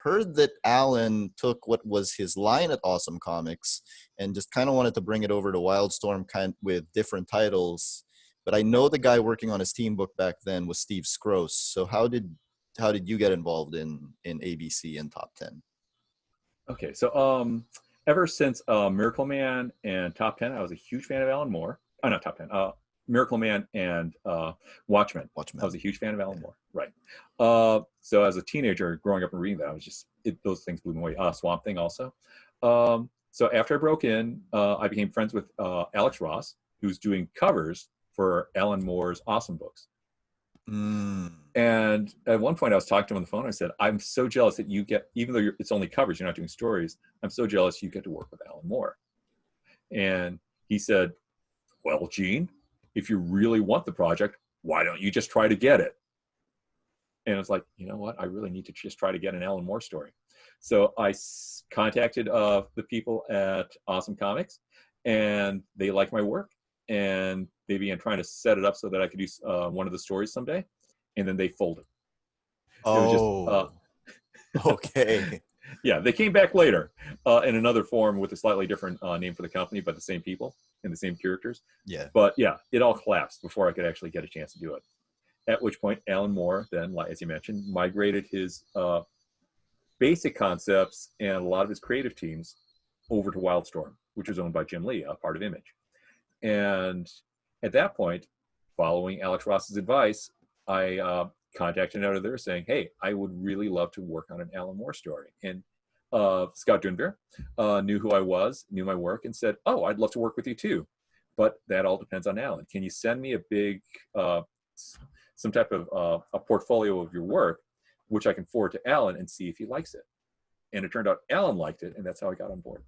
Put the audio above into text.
heard that Alan took what was his line at Awesome Comics and just kind of wanted to bring it over to Wildstorm kind with different titles. But I know the guy working on his team book back then was Steve Scrose. So how did you get involved in ABC and Top 10? Okay, so ever since Miracle Man and Top Ten, I was a huge fan of Alan Moore. Oh, not Top Ten. Miracle Man and Watchmen. I was Watchmen. a huge fan of Alan Yeah. Moore. Right. So as a teenager, growing up and reading that, I was just those things blew me away. Swamp Thing also. So after I broke in, I became friends with Alex Ross, who's doing covers for Alan Moore's Awesome books. Mm. And at one point, I was talking to him on the phone. I said, "I'm so jealous that you get, even though it's only covers, you're not doing stories. I'm so jealous you get to work with Alan Moore." And he said, "Well, Gene, if you really want the project, why don't you just try to get it?" And it's like, you know what? I really need to just try to get an Alan Moore story. So I contacted the people at Awesome Comics, and they liked my work, and they began trying to set it up so that I could do one of the stories someday. And then they folded. It was just Oh, okay. yeah, they came back later in another form with a slightly different name for the company, but the same people and the same characters. Yeah. But yeah, it all collapsed before I could actually get a chance to do it. At which point, Alan Moore then, as you mentioned, migrated his basic concepts and a lot of his creative teams over to Wildstorm, which was owned by Jim Lee, a part of Image. And at that point, following Alex Ross's advice, I contacted an editor saying, "Hey, I would really love to work on an Alan Moore story." And Scott Dunver knew who I was, knew my work, and said, "Oh, I'd love to work with you too. But that all depends on Alan. Can you send me a big, some type of a portfolio of your work, which I can forward to Alan and see if he likes it?" And it turned out Alan liked it, and that's how I got on board.